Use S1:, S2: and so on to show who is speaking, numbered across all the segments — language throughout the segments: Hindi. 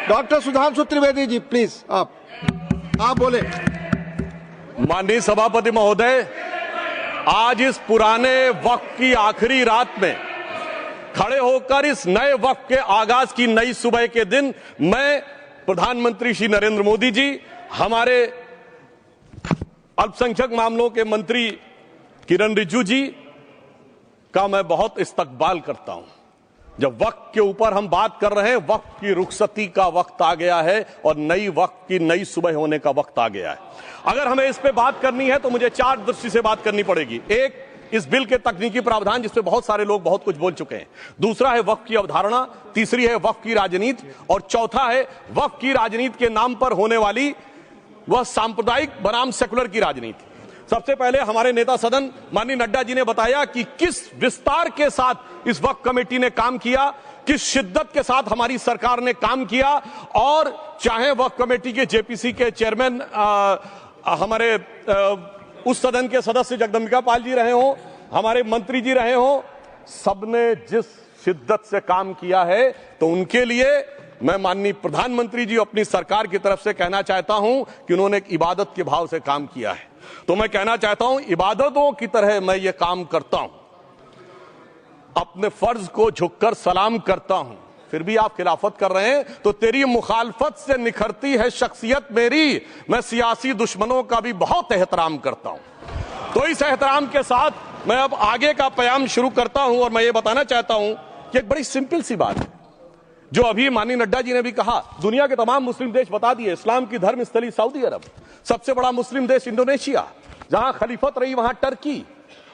S1: डॉक्टर सुधांशु त्रिवेदी जी प्लीज आप बोले।
S2: माननीय सभापति महोदय, आज इस पुराने वक्त की आखिरी रात में खड़े होकर इस नए वक्त के आगाज की नई सुबह के दिन मैं प्रधानमंत्री श्री नरेंद्र मोदी जी, हमारे अल्पसंख्यक मामलों के मंत्री किरण रिजिजू जी का मैं बहुत इस्तकबाल करता हूं। जब वक्त के ऊपर हम बात कर रहे हैं, वक्त की रुखसती का वक्त आ गया है और नई वक्त की नई सुबह होने का वक्त आ गया है। अगर हमें इस पे बात करनी है तो मुझे चार दृष्टि से बात करनी पड़ेगी। एक, इस बिल के तकनीकी प्रावधान जिस पे बहुत सारे लोग बहुत कुछ बोल चुके हैं। दूसरा है वक्त की अवधारणा। तीसरी है वक्त की राजनीति। और चौथा है वक्त की राजनीति के नाम पर होने वाली वह सांप्रदायिक बनाम सेकुलर की राजनीति। सबसे पहले हमारे नेता सदन माननीय नड्डा जी ने बताया कि किस विस्तार के साथ इस वक्त कमेटी ने काम किया, किस शिद्दत के साथ हमारी सरकार ने काम किया। और चाहे वक्त कमेटी के जेपीसी के चेयरमैन हमारे उस सदन के सदस्य जगदम्बिका पाल जी रहे हो, हमारे मंत्री जी रहे हो, सबने जिस शिद्दत से काम किया है, तो उनके लिए मैं माननीय प्रधानमंत्री जी अपनी सरकार की तरफ से कहना चाहता हूं कि उन्होंने एक इबादत के भाव से काम किया है। तो मैं कहना चाहता हूं, इबादतों की तरह मैं ये काम करता हूं, अपने फर्ज को झुककर सलाम करता हूं। फिर भी आप खिलाफत कर रहे हैं तो तेरी मुखालफत से निखरती है शख्सियत मेरी। मैं सियासी दुश्मनों का भी बहुत एहतराम करता हूं। तो इस एहतराम के साथ मैं अब आगे का प्याम शुरू करता हूं और मैं ये बताना चाहता हूं कि एक बड़ी सिंपल सी बात है जो अभी माननीय नड्डा जी ने भी कहा। दुनिया के तमाम मुस्लिम देश बता दिए, इस्लाम की धर्म स्थली सऊदी अरब, सबसे बड़ा मुस्लिम देश इंडोनेशिया, जहां खलीफत रही वहां टर्की,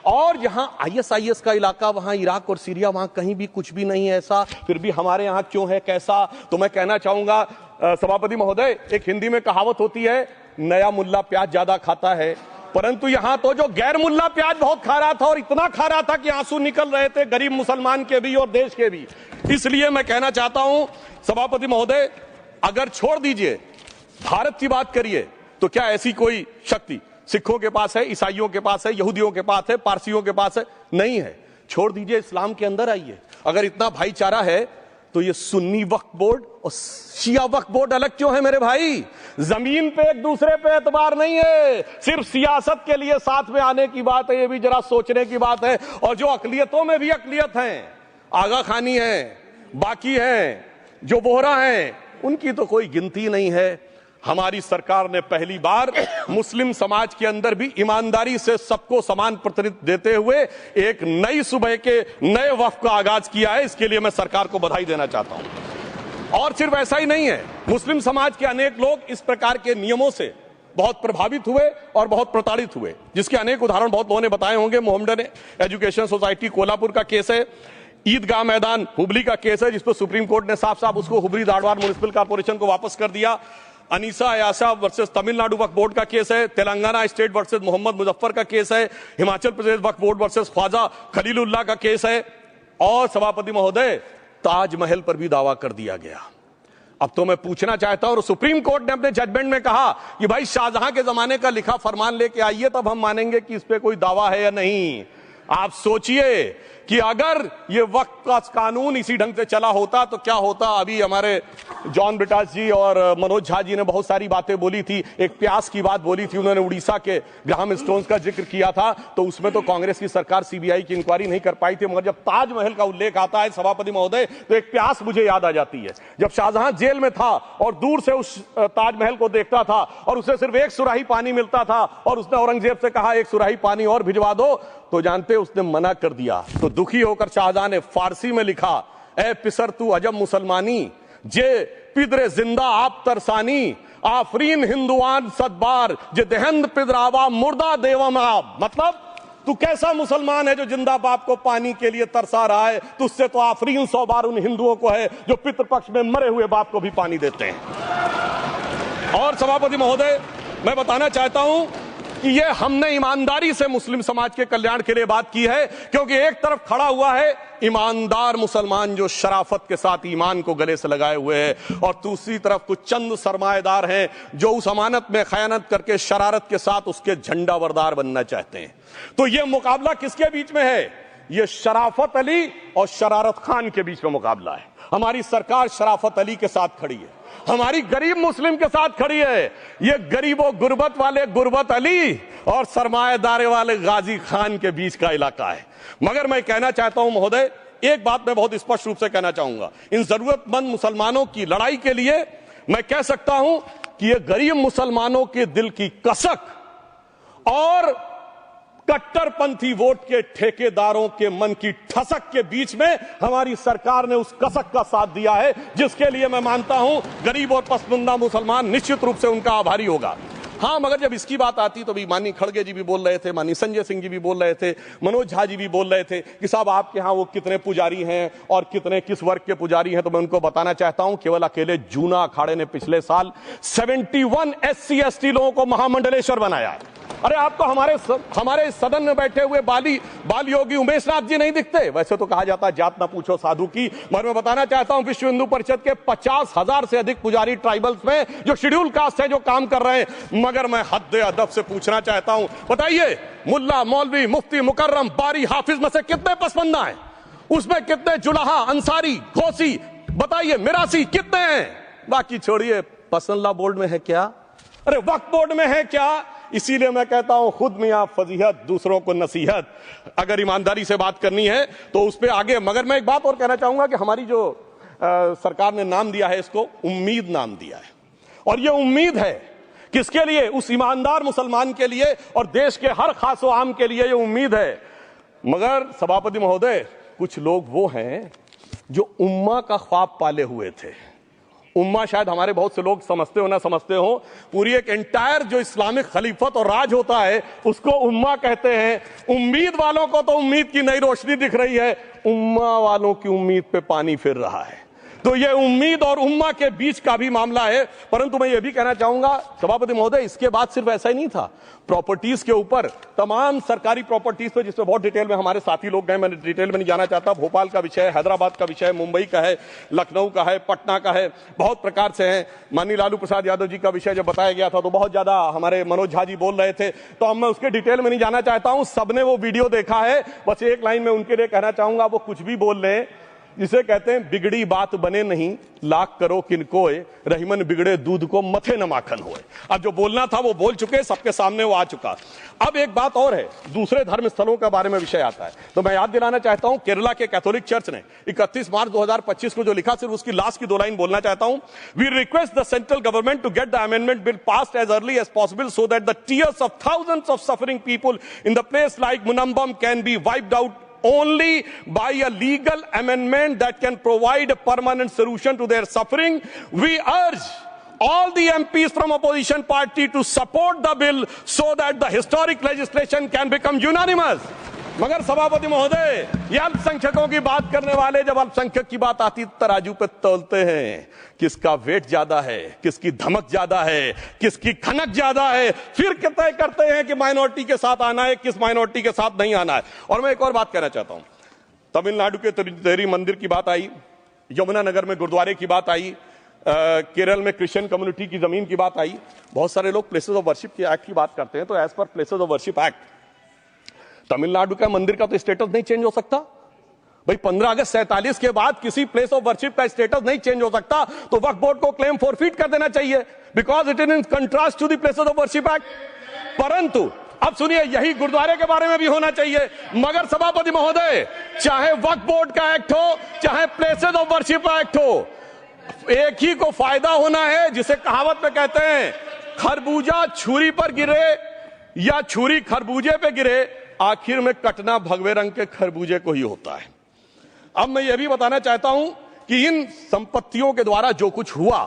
S2: और यहां आईएसआईएस का इलाका, वहां इराक और सीरिया, वहां कहीं भी कुछ भी नहीं है ऐसा। फिर भी हमारे यहां क्यों है, कैसा? तो मैं कहना चाहूंगा सभापति महोदय, एक हिंदी में कहावत होती है, नया मुल्ला प्याज ज्यादा खाता है, परंतु यहां तो जो गैर मुल्ला प्याज बहुत खा रहा था, और इतना खा रहा था कि आंसू निकल रहे थे गरीब मुसलमान के भी और देश के भी। इसलिए मैं कहना चाहता हूं सभापति महोदय, अगर छोड़ दीजिए भारत की बात करिए, तो क्या ऐसी कोई शक्ति सिखों के पास है, ईसाइयों के पास है, यहूदियों के पास है, पारसियों के पास है? नहीं है। छोड़ दीजिए, इस्लाम के अंदर आइए। अगर इतना भाईचारा है तो ये सुन्नी वक्फ बोर्ड और शिया वक्फ बोर्ड अलग क्यों है मेरे भाई? जमीन पे एक दूसरे पे एतबार नहीं है, सिर्फ सियासत के लिए साथ में आने की बात है। ये भी जरा सोचने की बात है। और जो अकलियतों में भी अकलियत है, आगा खानी है, बाकी है, जो बोहरा है, उनकी तो कोई गिनती नहीं है। हमारी सरकार ने पहली बार मुस्लिम समाज के अंदर भी ईमानदारी से सबको समान प्रतिनिधित्व देते हुए एक नई सुबह के नए वक्त का आगाज किया है। इसके लिए मैं सरकार को बधाई देना चाहता हूं। और सिर्फ ऐसा ही नहीं है, मुस्लिम समाज के अनेक लोग इस प्रकार के नियमों से बहुत प्रभावित हुए और बहुत प्रताड़ित हुए, जिसके अनेक उदाहरण बहुत लोगों ने बताए होंगे। मोहम्मदन एजुकेशन सोसाइटी कोल्हापुर का केस है, ईदगाह मैदान हुबली का केस है, जिसपर सुप्रीम कोर्ट ने साफ साफ उसको हुबली धारवाड़ म्युनिसिपल कॉर्पोरेशन को वापस कर दिया। अनीसा अयाशा वर्सेस तमिलनाडु वक्फ बोर्ड का केस है, तेलंगाना स्टेट वर्सेस मोहम्मद मुजफ्फर का केस है, हिमाचल प्रदेश वक्फ बोर्ड वर्सेस ख्वाजा खलीलुल्लाह का केस है। और सभापति महोदय, ताजमहल पर भी दावा कर दिया गया। अब तो मैं पूछना चाहता हूं, और सुप्रीम कोर्ट ने अपने जजमेंट में कहा कि भाई शाहजहां के जमाने का लिखा फरमान लेके आइए, तब हम मानेंगे कि इस पे कोई दावा है या नहीं। आप सोचिए कि अगर ये वक्त का कानून इसी ढंग से चला होता तो क्या होता। अभी हमारे जॉन ब्रिटास जी और मनोज झा जी ने बहुत सारी बातें बोली थी। एक प्यास की बात बोली थी उन्होंने, उड़ीसा के ग्राहम स्टोन्स का जिक्र किया था, तो उसमें तो कांग्रेस की सरकार सीबीआई की इंक्वायरी नहीं कर पाई थी। मगर जब ताजमहल का उल्लेख आता है सभापति महोदय, तो एक प्यास मुझे याद आ जाती है। जब शाहजहां जेल में था और दूर से उस ताजमहल को देखता था और उसे सिर्फ एक सुराही पानी मिलता था, और उसने औरंगजेब से कहा एक सुराही पानी और भिजवा दो, तो जानते उसने मना कर दिया। तो दुखी होकर शाहजहां ने फारसी में लिखा, ए पिसर तू अजब मुसलमानी, जे पिदरे जिंदा आप तरसानी, आफरीन हिंदुआन सदबार, जे देहंद पिदरावा मुर्दा देवम आप। मतलब तू कैसा मुसलमान है जो जिंदा बाप को पानी के लिए तरसा रहा है? तुझसे तो आफरीन 100 बार उन हिंदुओं को है जो पितृपक्ष में मरे हुए बाप को भी पानी देते हैं। और सभापति महोदय, मैं बताना चाहता हूं कि ये हमने ईमानदारी से मुस्लिम समाज के कल्याण के लिए बात की है, क्योंकि एक तरफ खड़ा हुआ है ईमानदार मुसलमान जो शराफत के साथ ईमान को गले से लगाए हुए हैं, और दूसरी तरफ कुछ चंद सरमाएदार हैं जो उस अमानत में खयानत करके शरारत के साथ उसके झंडा बरदार बनना चाहते हैं। तो ये मुकाबला किसके बीच में है? ये शराफत अली और शरारत खान के बीच में मुकाबला है। हमारी सरकार शराफत अली के साथ खड़ी है, हमारी गरीब मुस्लिम के साथ खड़ी है। ये गरीबों गुर्बत वाले गुर्बत अली और सरमाएदारे वाले गाजी खान के बीच का इलाका है। मगर मैं कहना चाहता हूं महोदय, एक बात मैं बहुत स्पष्ट रूप से कहना चाहूंगा, इन जरूरतमंद मुसलमानों की लड़ाई के लिए मैं कह सकता हूं कि ये गरीब मुसलमानों के दिल की कसक और कट्टरपंथी वोट के ठेकेदारों के मन की ठसक के बीच में हमारी सरकार ने उस कसक का साथ दिया है, जिसके लिए मैं मानता हूं गरीब और पसमानदा मुसलमान निश्चित रूप से उनका आभारी होगा। हां, मगर जब इसकी बात आती तो भी माननीय खड़गे जी भी बोल रहे थे, माननीय संजय सिंह जी भी बोल रहे थे, मनोज झा जी भी बोल रहे थे कि साहब आपके यहां वो कितने पुजारी हैं और कितने किस वर्ग के पुजारी हैं। तो मैं उनको बताना चाहता हूं, केवल अकेले जूना अखाड़े ने पिछले साल 71 SC ST लोगों को महामंडलेश्वर बनाया। अरे आपको हमारे सदन में बैठे हुए बाल योगी उमेश नाथ जी नहीं दिखते? वैसे तो कहा जाता है जात ना पूछो साधु की, मगर मैं बताना चाहता हूं विश्व हिंदू परिषद के 50,000 से अधिक पुजारी ट्राइबल्स में जो शेड्यूल कास्ट है जो काम कर रहे हैं। मगर मैं हद अदब से पूछना चाहता हूं, बताइए मुल्ला मौलवी मुफ्ती मुकर्रम बारी हाफिज में से कितने पसमंदा हैं? उसमें कितने जुलाहा अंसारी घोसी बताइए मिरासी कितने हैं? बाकी छोड़िए, पसंदला बोर्ड में है क्या? अरे वक्फ बोर्ड में है क्या? इसीलिए मैं कहता हूं खुद मियां फजीहत दूसरों को नसीहत। अगर ईमानदारी से बात करनी है तो उस पर आगे। मगर मैं एक बात और कहना चाहूंगा कि हमारी जो सरकार ने नाम दिया है, इसको उम्मीद नाम दिया है, और ये उम्मीद है किसके लिए? उस ईमानदार मुसलमान के लिए और देश के हर खासो आम के लिए ये उम्मीद है। मगर सभापति महोदय, कुछ लोग वो हैं जो उम्मा का ख्वाब पाले हुए थे। उम्मा शायद हमारे बहुत से लोग समझते हो ना समझते हो, पूरी एक एंटायर जो इस्लामिक खलीफत और राज होता है उसको उम्मा कहते हैं। उम्मीद वालों को तो उम्मीद की नई रोशनी दिख रही है, उम्मा वालों की उम्मीद पे पानी फिर रहा है। तो ये उम्मीद और उम्मा के बीच का भी मामला है। परंतु मैं ये भी कहना चाहूंगा सभापति महोदय, इसके बाद सिर्फ ऐसा ही नहीं था, प्रॉपर्टीज के ऊपर तमाम सरकारी प्रॉपर्टीज पे जिसमें बहुत डिटेल में हमारे साथी लोग गए, मैंने डिटेल में नहीं जाना चाहता। भोपाल का विषय है, हैदराबाद का विषय है, मुंबई का है, लखनऊ का है, पटना का है, बहुत प्रकार से है। माननीय लालू प्रसाद यादव जी का विषय जब बताया गया था तो बहुत ज्यादा हमारे मनोज झा जी बोल रहे थे, तो अब मैं उसके डिटेल में नहीं जाना चाहता हूं। सबने वो वीडियो देखा है। बस एक लाइन में उनके लिए कहना चाहूंगा, वो कुछ भी बोल रहे हैं, जिसे कहते हैं बिगड़ी बात बने नहीं, लाख करो किनकोए, रहीमन बिगड़े दूध को मथे न माखन होए। अब जो बोलना था वो बोल चुके, सबके सामने वो आ चुका। अब एक बात और है, दूसरे धर्म स्थलों के बारे में विषय आता है तो मैं याद दिलाना चाहता हूं, केरला के कैथोलिक चर्च ने 31 मार्च 2025 को जो लिखा, सिर्फ उसकी लास्ट की 2 लाइन बोलना चाहता हूं। We request the central government to get the amendment bill passed as early as possible so that the tears of thousands of suffering people in the place like Munambam can be wiped out only by a legal amendment that can provide a permanent solution to their suffering. We urge all the MPs from opposition party to support the bill so that the historic legislation can become unanimous. मगर सभापति महोदय, ये अल्पसंख्यकों की बात करने वाले जब अल्पसंख्यक की बात आती तराजू पे तौलते हैं, किसका वेट ज्यादा है, किसकी धमक ज्यादा है, किसकी खनक ज्यादा है, फिर तय करते हैं कि माइनॉरिटी के साथ आना है, किस माइनॉरिटी के साथ नहीं आना है। और मैं एक और बात कहना चाहता हूं, तमिलनाडु के तिरुपति मंदिर की बात आई, यमुनानगर में गुरुद्वारे की बात आई, केरल में क्रिश्चियन कम्युनिटी की जमीन की बात आई। बहुत सारे लोग प्लेसेस ऑफ वर्शिप के एक्ट की बात करते हैं, तो as per places of worship act Tamil Nadu का मंदिर का तो स्टेटस नहीं चेंज हो सकता भाई। 15 अगस्त 47 के बाद किसी प्लेस ऑफ वर्शिप का स्टेटस नहीं चेंज हो सकता, तो वक्फ बोर्ड को क्लेम फॉरफीट कर देना चाहिए, because it is in contrast to the places of worship act. परंतु अब सुनिए, यही गुरुद्वारे के बारे में भी होना चाहिए। मगर सभापति महोदय, चाहे वक्फ बोर्ड का एक्ट हो, चाहे प्लेसेस ऑफ वर्शिप एक्ट हो, एक ही को फायदा होना है, जिसे कहावत में कहते हैं खरबूजा छुरी पर गिरे या छुरी खरबूजे पे गिरे, आखिर में कटना भगवे रंग के खरबूजे को ही होता है। अब मैं यह भी बताना चाहता हूं कि इन संपत्तियों के द्वारा जो कुछ हुआ,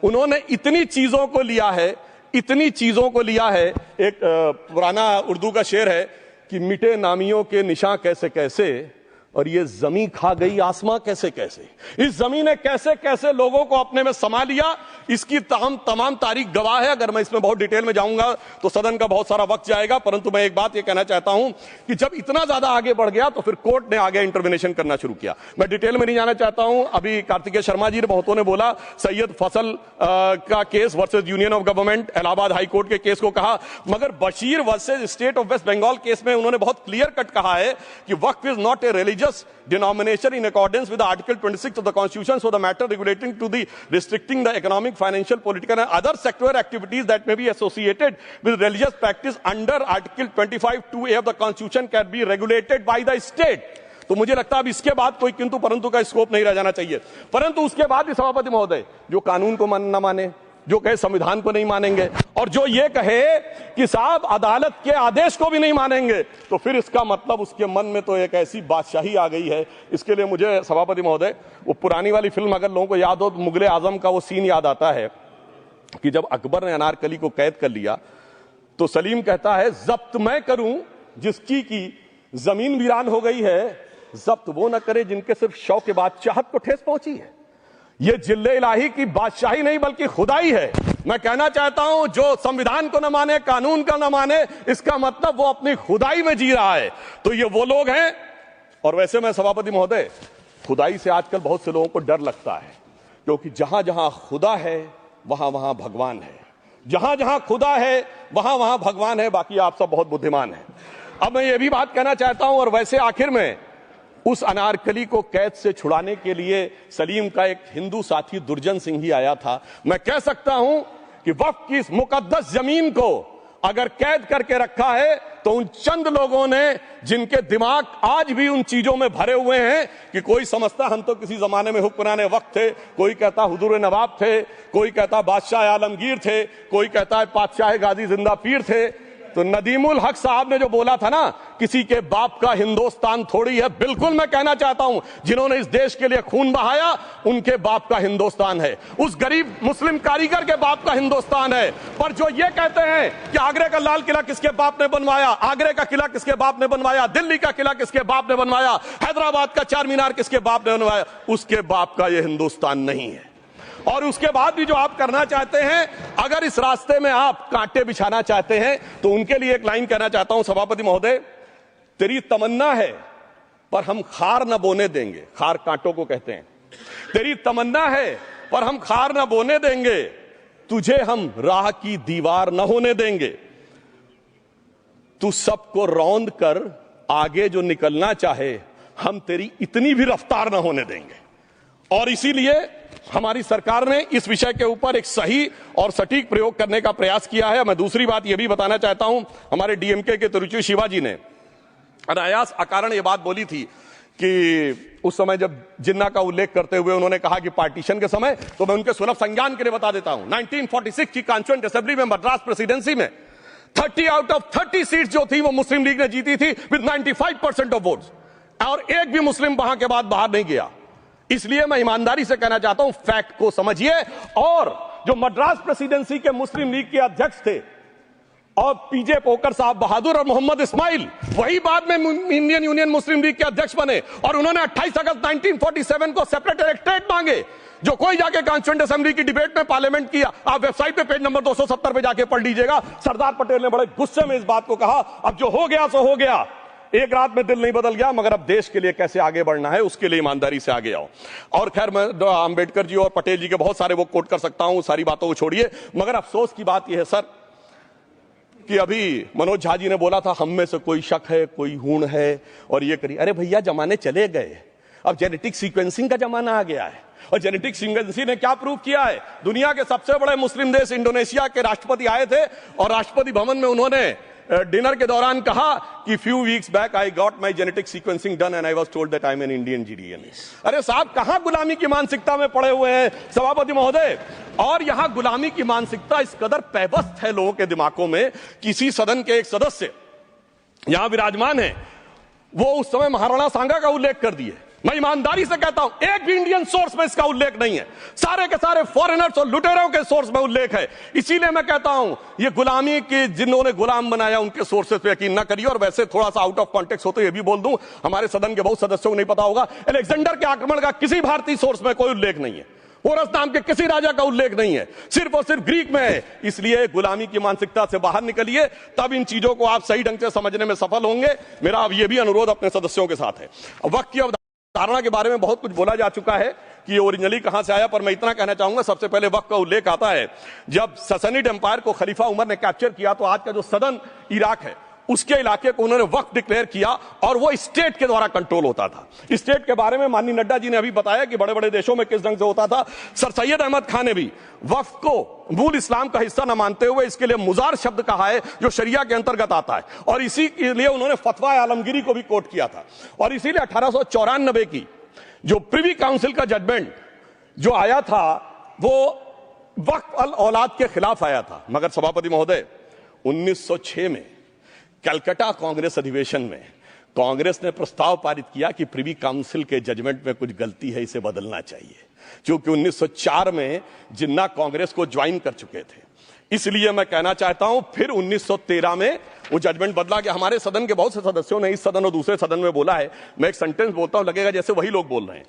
S2: उन्होंने इतनी चीजों को लिया है, इतनी चीजों को लिया है। एक पुराना उर्दू का शेर है कि मिटे नामियों के निशान कैसे कैसे, और ये जमीन खा गई आसमां कैसे कैसे। इस जमीन ने कैसे कैसे लोगों को अपने में समा लिया, इसकी तमाम तारीख गवाह है। अगर मैं इसमें बहुत डिटेल में जाऊंगा तो सदन का बहुत सारा वक्त जाएगा, परंतु मैं एक बात यह कहना चाहता हूं कि जब इतना ज्यादा आगे बढ़ गया तो फिर कोर्ट ने आगे इंटरवेंशन करना शुरू किया। मैं डिटेल में नहीं जाना चाहता हूं। अभी कार्तिकेय शर्मा जी बहुतों ने बोला सैयद फसल का case versus union of government, Allahabad high court के केस को कहा, मगर Bashir versus state of West Bengal case में उन्होंने बहुत क्लियर कट कहा है कि Waqf is not a religion religious denomination in accordance with Article 26 of the Constitution, so the matter relating to the restricting the economic, financial, political and other sectoral activities that may be associated with religious practice under Article 25(2)(a) of the Constitution can be regulated by the state. तो मुझे लगता है अब इसके बाद कोई किंतु परंतु का स्कोप नहीं रह जाना चाहिए। परंतु उसके बाद भी सभापति महोदय, जो कानून को न माने, जो कहे संविधान को नहीं मानेंगे, और जो ये कहे कि साहब अदालत के आदेश को भी नहीं मानेंगे, तो फिर इसका मतलब उसके मन में तो एक ऐसी बादशाही आ गई है। इसके लिए मुझे सभापति महोदय, वो पुरानी वाली फिल्म अगर लोगों को याद हो तो मुगले आजम का वो सीन याद आता है कि जब अकबर ने अनारकली को कैद कर लिया तो सलीम कहता है, जब्त मैं करूं जिसकी की जमीन वीरान हो गई है, जब्त वो न करे जिनके सिर्फ शौ के बाद चाहत को ठेस पहुंची है। ये जिल्ले इलाही की बादशाही नहीं बल्कि खुदाई है। मैं कहना चाहता हूं, जो संविधान को न माने, कानून का न माने, इसका मतलब वो अपनी खुदाई में जी रहा है। तो ये वो लोग हैं। और वैसे मैं सभापति महोदय, खुदाई से आजकल बहुत से लोगों को डर लगता है, क्योंकि जहां जहां खुदा है वहां वहां भगवान है, जहां जहां खुदा है वहां वहां भगवान है। बाकी आप सब बहुत बुद्धिमान हैं। अब मैं ये भी बात कहना चाहता हूं, और वैसे आखिर में उस अनारकली को कैद से छुड़ाने के लिए सलीम का एक हिंदू साथी दुर्जन सिंह ही आया था। मैं कह सकता हूं कि वक्फ की इस मुकद्दस जमीन को अगर कैद करके रखा है तो उन चंद लोगों ने, जिनके दिमाग आज भी उन चीजों में भरे हुए हैं कि कोई समझता हम तो किसी जमाने में हुक्मराने वक्त थे, कोई कहता हुजूर नवाब थे, कोई कहता बादशाह आलमगीर थे, कोई कहता है बादशाह गाजी जिंदा पीर थे। तो नदीमुल हक साहब ने जो बोला था ना, किसी के बाप का हिंदुस्तान थोड़ी है, बिल्कुल मैं कहना चाहता हूं, जिन्होंने इस देश के लिए खून बहाया उनके बाप का हिंदुस्तान है, उस गरीब मुस्लिम कारीगर के बाप का हिंदुस्तान है। पर जो ये कहते हैं कि आगरे का लाल किला किसके बाप ने बनवाया, आगरे का किला किसके बाप ने बनवाया, दिल्ली का किला किसके बाप ने बनवाया, हैदराबाद का चार मीनार किसके बाप ने बनवाया, उसके बाप का यह हिंदुस्तान नहीं है। और उसके बाद भी जो आप करना चाहते हैं, अगर इस रास्ते में आप कांटे बिछाना चाहते हैं, तो उनके लिए एक लाइन कहना चाहता हूं सभापति महोदय, तेरी तमन्ना है पर हम खार न बोने देंगे। खार कांटों को कहते हैं। तेरी तमन्ना है पर हम खार न बोने देंगे, तुझे हम राह की दीवार न होने देंगे। तू सबको रौंद कर आगे जो निकलना चाहे, हम तेरी इतनी भी रफ्तार न होने देंगे। और इसीलिए हमारी सरकार ने इस विषय के ऊपर एक सही और सटीक प्रयोग करने का प्रयास किया है। मैं दूसरी बात यह भी बताना चाहता हूं, हमारे डीएमके के तिरुचि शिवाजी ने अनायास अकारण यह बात बोली थी कि उस समय जब जिन्ना का उल्लेख करते हुए उन्होंने कहा कि पार्टीशन के समय, तो मैं उनके सुलभ संज्ञान के लिए बता देता हूं, 1946 की कॉन्स्टिट्यूएंट असेंबली में मद्रास प्रेसिडेंसी में 30 आउट ऑफ 30 सीट्स जो थी वो मुस्लिम लीग ने जीती थी विद 95% ऑफ वोट्स, और एक भी मुस्लिम वहां के बाद बाहर नहीं गया। इसलिए मैं ईमानदारी से कहना चाहता हूं, फैक्ट को समझिए। और जो मद्रास प्रेसिडेंसी के मुस्लिम लीग के अध्यक्ष थे और पीजे पोकर साहब बहादुर और मोहम्मद इस्माइल, वही बाद में इंडियन यूनियन मुस्लिम लीग के अध्यक्ष बने, और उन्होंने 28 अगस्त 1947 को सेपरेट इलेक्टोरेट मांगे, जो कोई जाके कॉन्स्टिट्यूएंट असेंबली की डिबेट में पार्लियामेंट किया। आप वेबसाइट पे पेज नंबर 270 पे जाके पढ़ लीजिएगा। सरदार पटेल ने बड़े गुस्से में इस बात को कहा, अब जो हो गया सो हो गया, एक रात में दिल नहीं बदल गया, मगर अब देश के लिए कैसे आगे बढ़ना है उसके लिए ईमानदारी से आगे आओ। और खैर मैं अंबेडकर जी और पटेल जी के बहुत सारे वो कोट कर सकता हूं, सारी बातों को छोड़िए। मगर अफसोस की बात यह है सर कि अभी मनोज झा जी ने बोला था हम में से कोई शक है, कोई हूण है और ये करिए। अरे भैया जमाने चले गए, अब जेनेटिक सीक्वेंसिंग का जमाना आ गया है। और जेनेटिक सीक्वेंसिंग ने क्या प्रूव किया है, दुनिया के सबसे बड़े मुस्लिम देश इंडोनेशिया के राष्ट्रपति आए थे और राष्ट्रपति भवन में उन्होंने डिनर के दौरान कहा कि few weeks back I got my genetic sequencing done and I was told that I am an Indian GDN. अरे साहब कहां गुलामी की मानसिकता में पड़े हुए हैं सभापति महोदय। और यहां गुलामी की मानसिकता इस कदर पैबस्त है लोगों के दिमागों में। किसी सदन के एक सदस्य यहां विराजमान है, वो उस समय महाराणा सांगा का उल्लेख कर दिए। मैं ईमानदारी से कहता हूं एक भी इंडियन सोर्स में इसका उल्लेख नहीं है, सारे के सारे फॉरेनर्स और लुटेरों के सोर्स में उल्लेख है। इसीलिए मैं कहता हूं ये गुलामी के जिन्होंने गुलाम बनाया उनके सोर्सेस पे यकीन ना करिए। और वैसे थोड़ा सा आउट ऑफ कॉन्टेक्स्ट हो तो ये भी बोल दूं, हमारे सदन के बहुत सदस्यों को नहीं पता होगा, अलेक्जेंडर के आक्रमण का किसी भारतीय सोर्स में कोई उल्लेख नहीं है, होरस नाम के किसी राजा का उल्लेख नहीं है, सिर्फ और सिर्फ ग्रीक में है। इसलिए गुलामी की मानसिकता से बाहर निकलिए, तब इन चीजों को आप सही ढंग से समझने में सफल होंगे। मेरा अब यह भी अनुरोध अपने सदस्यों के साथ है। वक्त की धारणा के बारे में बहुत कुछ बोला जा चुका है कि ओरिजिनली कहां से आया, पर मैं इतना कहना चाहूंगा, सबसे पहले वक्त का उल्लेख आता है जब ससनिड एम्पायर को खलीफा उमर ने कैप्चर किया, तो आज का जो सदन इराक है उसके इलाके को उन्होंने वक्फ डिक्लेयर किया और वो स्टेट के द्वारा कंट्रोल होता था। स्टेट के बारे में माननीय नड्डा जी ने अभी बताया कि बड़े बड़े देशों में किस ढंग से होता था। सर सैयद अहमद खान ने भी वक्फ को मूल इस्लाम का हिस्सा न मानते हुए इसके लिए मुजार शब्द कहा है जो शरिया के अंतर्गत आता है, और इसी के लिए उन्होंने फतवा आलमगीरी को भी कोट किया था। और इसीलिए 1894 की जो प्रिवी काउंसिल का जजमेंट जो आया था वो वक्फ अल औलाद के खिलाफ आया था। मगर सभापति महोदय 1906 में कलकत्ता कांग्रेस अधिवेशन में कांग्रेस ने प्रस्ताव पारित किया कि प्रिवी काउंसिल के जजमेंट में कुछ गलती है, इसे बदलना चाहिए, क्योंकि 1904 में जिन्ना कांग्रेस को ज्वाइन कर चुके थे। इसलिए मैं कहना चाहता हूं फिर 1913 में वो जजमेंट बदला गया। हमारे सदन के बहुत से सदस्यों ने इस सदन और दूसरे सदन में बोला है, मैं एक सेंटेंस बोलता हूं, लगेगा जैसे वही लोग बोल रहे हैं।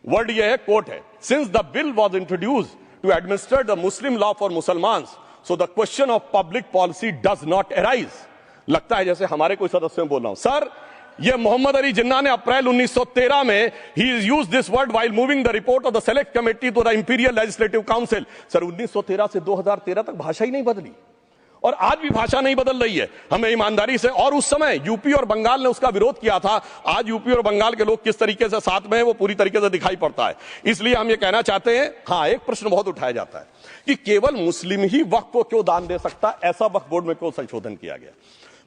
S2: वर्ड ये है, कोट है, since the bill was introduced to administer the Muslim law for Musalman, so the question of public policy does not arise. लगता है जैसे हमारे कोई सदस्य बोल रहा हूं। सर, ये मोहम्मद अली जिन्ना ने अप्रैल 1913 में ही is use this word while moving the report of the select committee to the imperial legislative council. Sir, 1913 से 2013 तक भाषा ही नहीं बदली, और आज भी भाषा नहीं बदल रही है। हमें ईमानदारी से, और उस समय यूपी और बंगाल ने उसका विरोध किया था, आज यूपी और बंगाल के लोग किस तरीके से साथ में है वो पूरी तरीके से दिखाई पड़ता है। इसलिए हम ये कहना चाहते हैं, हाँ, एक प्रश्न बहुत उठाया जाता है कि केवल मुस्लिम ही वक्फ को क्यों दान दे सकता, ऐसा वक्फ बोर्ड में क्यों संशोधन किया गया।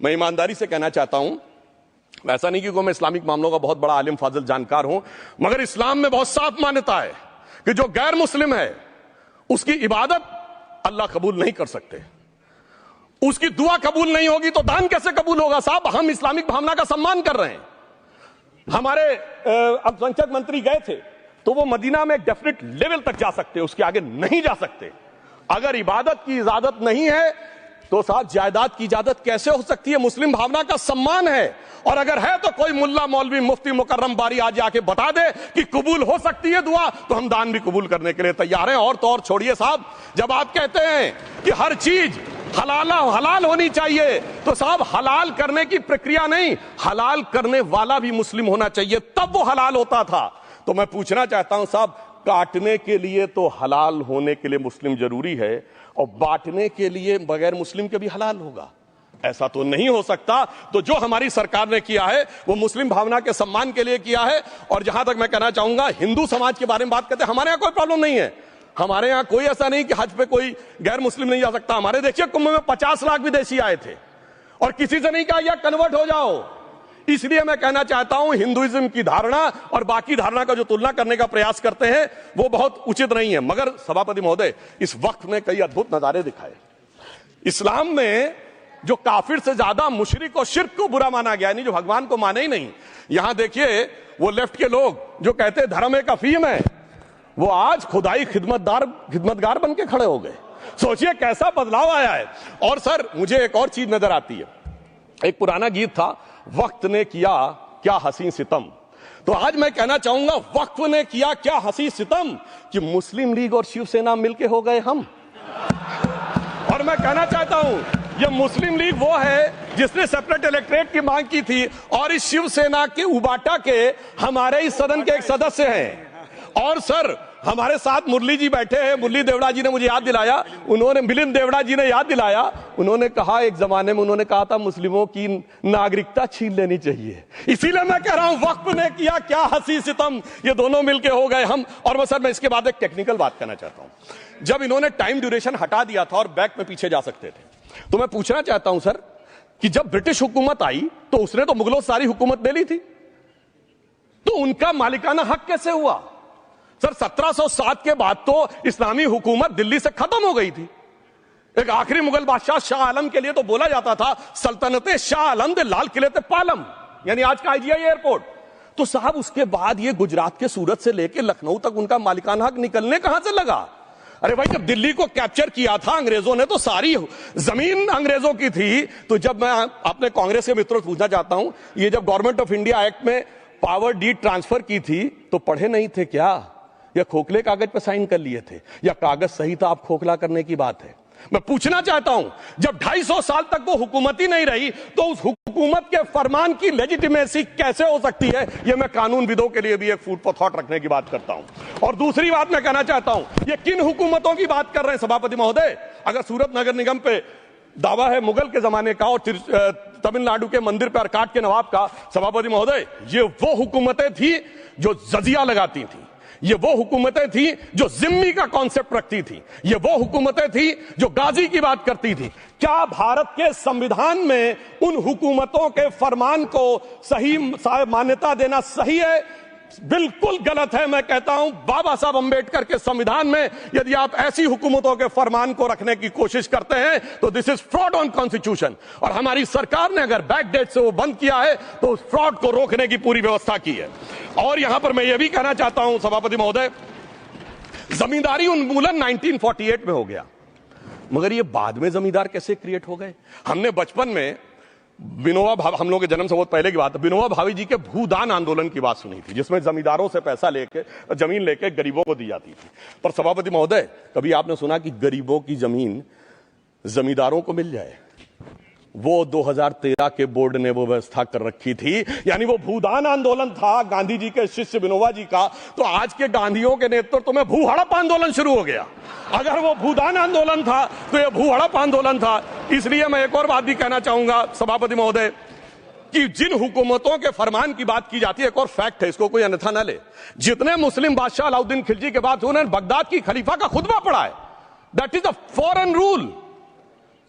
S2: मैं ईमानदारी से कहना चाहता हूं, ऐसा नहीं कि मैं इस्लामिक मामलों का बहुत बड़ा आलिम फाजिल जानकार हूं, मगर इस्लाम में बहुत साफ मान्यता है कि जो गैर मुस्लिम है उसकी इबादत अल्लाह कबूल नहीं कर सकते, उसकी दुआ कबूल नहीं होगी तो दान कैसे कबूल होगा। साहब, हम इस्लामिक भावना का सम्मान कर रहे हैं। हमारे अल्पसंख्यक मंत्री गए थे तो वो मदीना में एक डेफिनेट लेवल तक जा सकते, उसके आगे नहीं जा सकते। अगर इबादत की इजाजत नहीं है तो साहब जायदाद की इजाजत कैसे हो सकती है। मुस्लिम भावना का सम्मान है, और अगर है तो कोई मुल्ला मौलवी मुफ्ती मुकर्रम बारी आज आके बता दे कि कबूल हो सकती है दुआ, तो हम दान भी कबूल करने के लिए तैयार हैं। और तो और छोड़िए साहब, जब आप कहते हैं कि हर चीज हलाल होनी चाहिए, तो साहब हलाल करने की प्रक्रिया नहीं, हलाल करने वाला भी मुस्लिम होना चाहिए, तब वो हलाल होता था। तो मैं पूछना चाहता हूं साहब, काटने के लिए तो हलाल होने के लिए मुस्लिम जरूरी है, और बांटने के लिए बगैर मुस्लिम के भी हलाल होगा, ऐसा तो नहीं हो सकता। तो जो हमारी सरकार ने किया है वो मुस्लिम भावना के सम्मान के लिए किया है। और जहां तक मैं कहना चाहूंगा, हिंदू समाज के बारे में बात करते हैं, हमारे यहां कोई प्रॉब्लम नहीं है। हमारे यहां कोई ऐसा नहीं कि हज पे कोई गैर मुस्लिम नहीं जा सकता। हमारे देखिए कुंभ में 50 लाख विदेशी आए थे और किसी से नहीं कहा या कन्वर्ट हो जाओ। इसलिए मैं कहना चाहता हूं, हिंदुइज्म की धारणा और बाकी धारणा का जो तुलना करने का प्रयास करते हैं वो बहुत उचित नहीं है। मगर सभापति महोदय, इस वक्त ने कई अद्भुत नजारे दिखाए। इस्लाम में जो काफिर से ज्यादा मुशरिक और शिर्क को बुरा माना गया, नहीं जो भगवान को माने ही नहीं। यहां देखिए वो लेफ्ट के लोग जो कहते धर्म एक अफीम है, वो आज खुदाई खिदमतगार बन के खड़े हो गए। सोचिए कैसा बदलाव आया है। और सर, मुझे एक और चीज नजर आती है, एक पुराना गीत था, वक्त ने किया क्या हसी सितम। तो आज मैं कहना चाहूंगा, वक्त ने किया क्या हसी सितम कि मुस्लिम लीग और शिवसेना मिलके हो गए हम। और मैं कहना चाहता हूं, ये मुस्लिम लीग वो है जिसने सेपरेट इलेक्टोरेट की मांग की थी, और इस शिवसेना के उबाटा के हमारे इस सदन के एक सदस्य हैं। और सर, हमारे साथ मुरली जी बैठे हैं, मुरली देवड़ा जी ने मुझे याद दिलाया, उन्होंने मिलिंद देवड़ा जी ने याद दिलाया, उन्होंने कहा एक जमाने में उन्होंने कहा था मुस्लिमों की नागरिकता छीन लेनी चाहिए। इसीलिए मैं कह रहा हूं, वक्त ने किया क्या हसी सितम, ये दोनों मिलके हो गए हम। और सर, मैं इसके बाद एक टेक्निकल बात करना चाहता हूं। जब इन्होंने टाइम ड्यूरेशन हटा दिया था और बैक में पीछे जा सकते थे, तो मैं पूछना चाहता हूं सर कि जब ब्रिटिश हुकूमत आई तो उसने तो मुगलों सारी हुकूमत ले ली थी, तो उनका मालिकाना हक कैसे हुआ। सर, 1707 के बाद तो इस्लामी हुकूमत दिल्ली से खत्म हो गई थी। एक आखिरी मुगल बादशाह शाह आलम के लिए तो बोला जाता था सल्तनते शाह आलम दे लाल किले ते पालम, यानी आज का IGI एयरपोर्ट। तो साहब उसके बाद ये गुजरात के सूरत से लेकर लखनऊ तक उनका मालिकाना हक निकलने कहां से लगा। अरे भाई, जब दिल्ली को कैप्चर किया था अंग्रेजों ने तो सारी जमीन अंग्रेजों की थी। तो जब मैं अपने कांग्रेस के मित्रों से पूछना चाहता हूं, ये जब गवर्नमेंट ऑफ इंडिया एक्ट में पावर डीड ट्रांसफर की थी तो पढ़े नहीं थे क्या, या खोखले कागज पर साइन कर लिए थे, या कागज सही था, आप खोखला करने की बात है। मैं पूछना चाहता हूं, जब 250 साल तक वो हुकूमत ही नहीं रही तो उस हुकूमत के फरमान की लेजिटिमेसी कैसे हो सकती है, ये मैं कानूनविदों के लिए भी एक फूड फॉर थॉट रखने की बात करता हूं। और दूसरी बात मैं कहना चाहता हूं, ये किन हुकूमतों की बात कर रहे हैं सभापति महोदय। अगर सूरत नगर निगम पे दावा है मुगल के जमाने का और तमिलनाडु के मंदिर पर अरकाट के नवाब का। सभापति महोदय, ये वो हुकूमतें थी जो जजिया लगाती थी, ये वो हुकूमतें थी जो जिम्मी का कॉन्सेप्ट रखती थी, ये वो हुकूमतें थी जो गाजी की बात करती थी। क्या भारत के संविधान में उन हुकूमतों के फरमान को सही मान्यता देना सही है? बिल्कुल गलत है। मैं कहता हूं बाबा साहब अंबेडकर के संविधान में यदि आप ऐसी हुकूमतों के फरमान को रखने की कोशिश करते हैं तो this is fraud on constitution. और हमारी सरकार ने अगर बैकडेट से वो बंद किया है तो उस फ्रॉड को रोकने की पूरी व्यवस्था की है। और यहां पर मैं ये भी कहना चाहता हूं सभापति महोदय, जमींदारी उन्मूलन 1948 में हो गया, मगर ये बाद में जमींदार कैसे क्रिएट हो गए? हमने बचपन में विनोबा भावे, हम लोगों के जन्म से बहुत पहले की बात है, विनोबा भावे जी के भूदान आंदोलन की बात सुनी थी, जिसमें जमींदारों से पैसा लेके जमीन लेके गरीबों को दी जाती थी। पर सभापति महोदय, कभी आपने सुना कि गरीबों की जमीन जमींदारों को मिल जाए? वो 2013 के बोर्ड ने वो व्यवस्था कर रखी थी। यानी वो भूदान आंदोलन था गांधी जी के शिष्य विनोबा जी का, तो आज के गांधियों के नेतृत्व में भू हड़प आंदोलन शुरू हो गया। अगर वो भूदान आंदोलन था तो ये भू हड़प आंदोलन था। इसलिए मैं एक और बात भी कहना चाहूंगा सभापति महोदय कि जिन हुकूमतों के फरमान की बात की जाती है, एक और फैक्ट है, इसको कोई अन्यथा न ले, जितने मुस्लिम बादशाह अलाउद्दीन खिलजी के बाद उन्होंने बगदाद की खलीफा का खुतबा पढ़ा है। That is a foreign rule,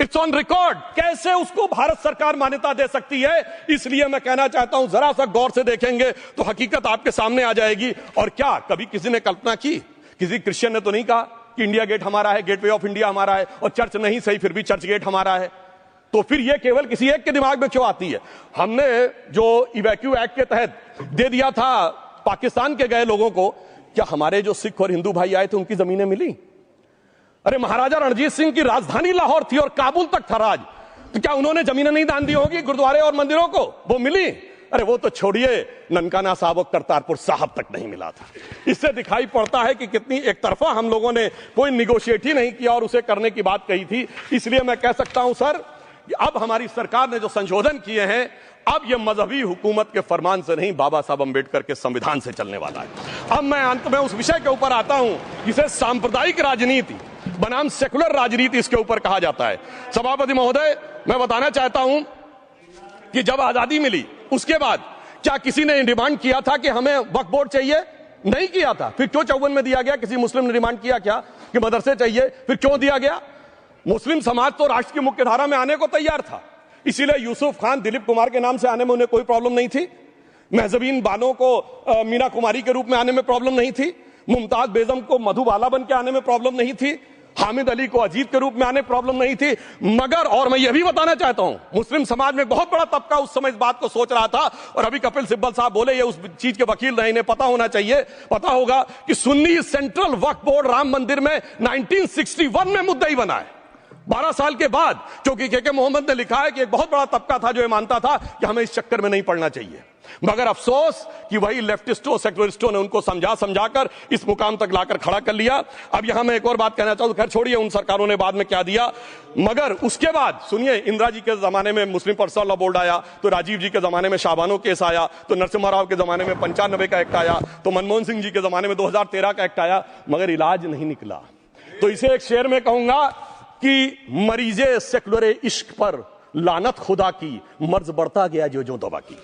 S2: it's on record. कैसे उसको भारत सरकार मान्यता दे सकती है? इसलिए मैं कहना चाहता हूं जरा सा गौर से देखेंगे तो हकीकत आपके सामने आ जाएगी। और क्या कभी किसी ने कल्पना की, किसी क्रिश्चियन ने तो नहीं कहा कि इंडिया गेट हमारा है, गेटवे ऑफ इंडिया हमारा है, और चर्च नहीं सही फिर भी चर्च गेट हमारा है? तो फिर यह केवल किसी एक के दिमाग में क्यों आती है? हमने जो इवैक्यू एक्ट के तहत दे दिया था पाकिस्तान के गए लोगों को, क्या हमारे जो सिख और हिंदू भाई आए थे उनकी जमीनें मिली? अरे महाराजा रणजीत सिंह की राजधानी लाहौर थी और काबुल तक था राज, तो क्या उन्होंने जमीनें नहीं दान दी होगी गुरुद्वारे और मंदिरों को? वो मिली। अरे वो तो छोड़िए, ननकाना साहब और करतारपुर साहब तक नहीं मिला था। इससे दिखाई पड़ता है कि कितनी एक तरफा हम लोगों ने कोई निगोशिएट ही नहीं किया और उसे करने की बात कही थी। इसलिए मैं कह सकता हूं सर कि अब हमारी सरकार ने जो संशोधन किए हैं, अब यह मजहबी हुकूमत के फरमान से नहीं, बाबा साहब अंबेडकर के संविधान से चलने वाला है। अब मैं अंत में उस विषय के ऊपर आता हूं जिसे सांप्रदायिक राजनीति बनाम सेकुलर राजनीति इसके ऊपर कहा जाता है। सभापति महोदय, मैं बताना चाहता हूं कि जब आजादी मिली उसके बाद क्या किसी ने डिमांड किया था कि हमें वक्फ बोर्ड चाहिए? नहीं किया था। फिर क्यों 54 में दिया गया? किसी मुस्लिम ने डिमांड किया क्या कि मदरसे चाहिए? फिर क्यों दिया गया? मुस्लिम समाज तो राष्ट्र की मुख्य धारा में आने को तैयार था, इसीलिए यूसुफ खान, दिलीप कुमार के नाम से आने में उन्हें कोई प्रॉब्लम नहीं थी। महजबीन बानो को मीना कुमारी के रूप में आने में प्रॉब्लम नहीं थी। मुमताज बेगम को मधुबाला बन के आने में प्रॉब्लम नहीं थी। हामिद अली को अजीत के रूप में आने प्रॉब्लम नहीं थी। मगर और मैं यह भी बताना चाहता हूं, मुस्लिम समाज में बहुत बड़ा तबका उस समय इस बात को सोच रहा था, और अभी कपिल सिब्बल साहब बोले, ये उस चीज के वकील नहीं, इन्हें पता होना चाहिए, पता होगा कि सुन्नी सेंट्रल वक्फ बोर्ड राम मंदिर में 1961 में मुद्दई बना है, 12 साल के बाद। क्योंकि के मोहम्मद ने लिखा है कि एक बहुत बड़ा तबका था जो ये मानता था कि हमें इस चक्कर में नहीं पड़ना चाहिए। मगर अफसोस कि वही लेफ्टिस्टों, सेकुलरिस्टों ने उनको समझाकर इस मुकाम तक लाकर खड़ा कर लिया। अब यहां मैं एक और बात कहना चाहूं, खैर छोड़िए उन सरकारों ने बाद में क्या दिया, मगर उसके बाद सुनिए, इंदिरा जी के जमाने में मुस्लिम पर्सनल लॉ बोर्ड आया, तो राजीव जी के जमाने में शाहबानो केस आया, तो नरसिम्हा राव के जमाने में 95 का एक्ट आया, तो मनमोहन सिंह जी के जमाने में 2013 का एक्ट आया, मगर इलाज नहीं निकला। तो इसे एक शेर में कहूंगा कि मरीजे सेकुलर इश्क पर लानत खुदा की, मर्ज बढ़ता गया जो जो दवा की।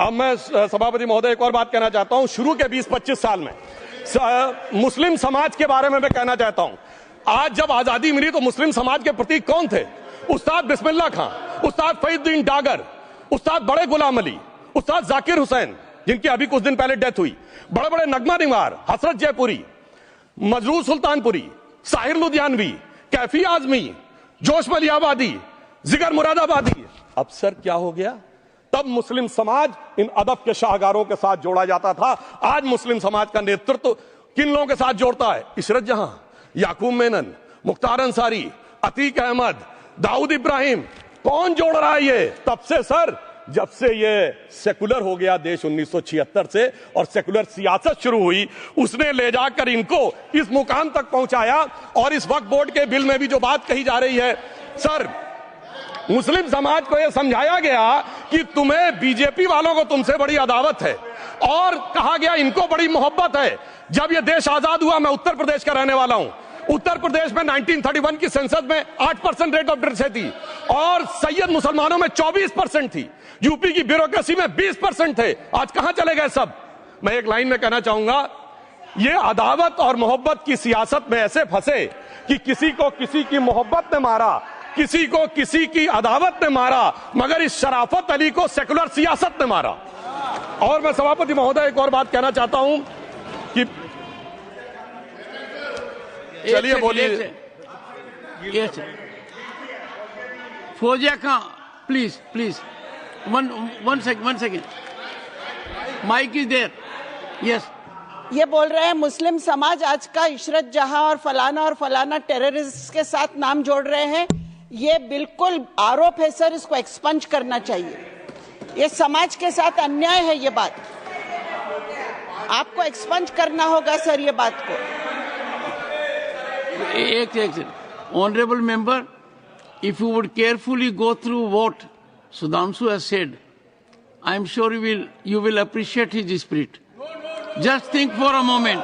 S2: अब मैं सभापति महोदय एक और बात कहना चाहता हूं, शुरू के 20-25 साल में मुस्लिम समाज के बारे में मैं कहना चाहता हूं। आज जब आजादी मिली तो मुस्लिम समाज के प्रतीक कौन थे? उस्ताद बिस्मिल्लाह खां, उस्ताद फरीदुद्दीन डागर, उस्ताद बड़े गुलाम अली, उस्ताद जाकिर हुसैन, जिनकी अभी कुछ दिन पहले डेथ हुई, बड़े बड़े नगमा निवार, हसरत जयपुरी, मजरूर सुल्तानपुरी, साहिर लुधियानवी, कैफी आजमी, जोश मलियाबादी, जिगर मुरादाबादी। अब सर क्या हो गया? तब मुस्लिम समाज इन अदब के शाहकारों के साथ जोड़ा जाता था। आज मुस्लिम समाज का नेतृत्व किन लोगों के साथ जोड़ता है? इशरत जहां, याकूब मेनन, मुख्तार अंसारी, अतीक अहमद, दाऊद इब्राहिम। कौन जोड़ रहा है ये? तब से सर, जब से ये सेकुलर हो गया देश 1976 से और सेकुलर सियासत शुरू हुई, उसने ले जाकर इनको इस मुकाम तक पहुंचाया। और इस वक्फ बोर्ड के बिल में भी जो बात कही जा रही है सर, मुस्लिम समाज को यह समझाया गया कि तुम्हें बीजेपी वालों को तुमसे बड़ी अदावत है, और कहा गया इनको बड़ी मोहब्बत है। जब यह देश आजाद हुआ, मैं उत्तर प्रदेश का रहने वाला हूं, उत्तर प्रदेश में 1931 की सेंसस में 8% रेट ऑफ डेथ थी और सैयद मुसलमानों में 24% थी। यूपी की ब्यूरोक्रेसी में 20% थे। आज कहां चले गए सब? मैं एक लाइन में कहना चाहूंगा, ये अदावत और मोहब्बत की सियासत में ऐसे फंसे कि किसी को किसी की मोहब्बत ने मारा, किसी को किसी की अदावत ने मारा, मगर इस शराफत अली को सेकुलर सियासत ने मारा। और मैं सभापति महोदय एक और बात कहना चाहता हूं कि चलिए बोलिए।
S3: Fauzia Khan, please one second, mic is there. Yes,
S4: ये बोल रहे हैं मुस्लिम समाज आज का इशरत जहां और फलाना टेररिस्ट के साथ नाम जोड़ रहे हैं। ये बिल्कुल आरोप है सर, इसको एक्सपंज करना चाहिए। ये समाज के साथ अन्याय है। ये बात आपको एक्सपंज करना होगा सर, ये बात को।
S3: एक honourable member, if you would carefully go through what Sudhanshu has said, I am sure you will appreciate his spirit. Just think for a moment.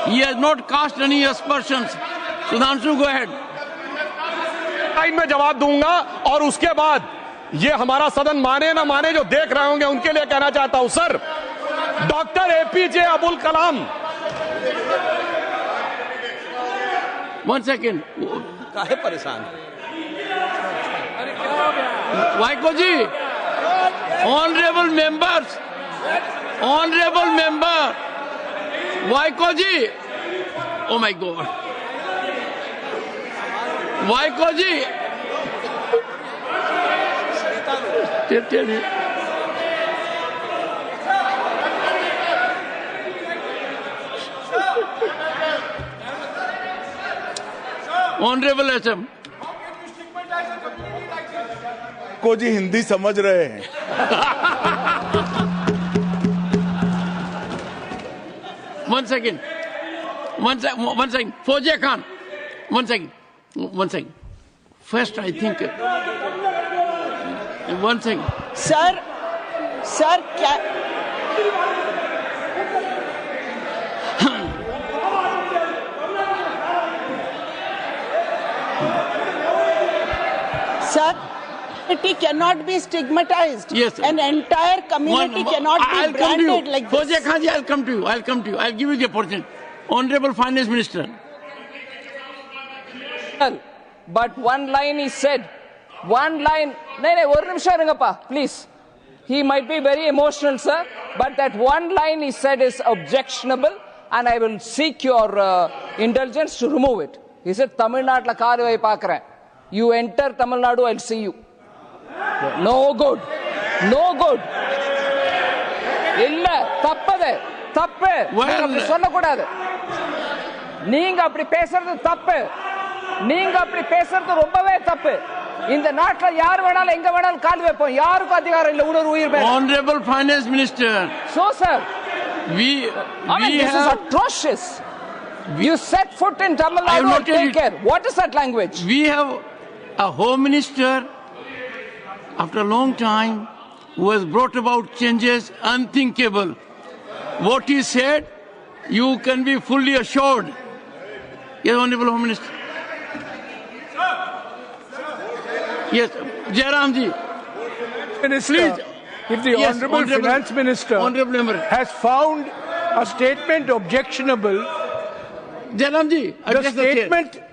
S3: He has not cast any aspersions. Sudhanshu, go ahead.
S2: Time में जवाब दूंगा और उसके बाद ये हमारा सदन माने ना माने जो देख रहे होंगे उनके लिए कहना चाहता हूं, sir, doctor APJ Abdul Kalam.
S3: One second.
S1: काहे परेशान?
S3: Vaiko ji, honourable member, Vaiko ji, oh my God, Vaiko ji, honourable एसएम
S5: को जी हिंदी समझ रहे हैं।
S3: One second. Fauziya Khan. One second. First, I think. One second.
S4: Sir क्या Sir, community cannot be stigmatized.
S3: Yes.
S4: An entire community cannot be branded like this.
S3: Fauziya Khan ji, I'll come to you. I'll give you the opportunity. Honorable Finance Minister.
S6: But one line he said. One line. No, please. He might be very emotional, sir. But that one line he said is objectionable, and I will seek your indulgence to remove it. He said, Tamil Nadu la kaarvai paakren. You enter Tamil Nadu, I'll see you. No good. No good. Illa, tappade. Tappe.
S3: Well,
S6: அப்படி சொல்லக்கூடாது. நீங்க அப்படி பேசுறது தப்பு. நீங்க அப்படி பேசுறது ரொம்பவே தப்பு. இந்த நாட்டுல யார் வேணாலும் எங்க வேணாலும் கால் வைப்போம். யாருக்கும் அதிகாரம் இல்ல உணர்வு உயிர் மேல.
S3: Honorable Finance Minister.
S6: So sir,
S3: this
S6: is atrocious. You set foot in Tamil Nadu and take care. What is that language?
S3: We have a Home Minister after a long time who has brought about changes unthinkable. What he said, you can be fully assured. Yes, Honorable Home Minister. Yes, Jairam ji.
S7: Minister,
S3: Please.
S7: if the
S3: Yes,
S7: Honorable Finance Minister
S3: Honorable Member.
S7: has found a statement objectionable,
S3: Jairam ji, address the chair.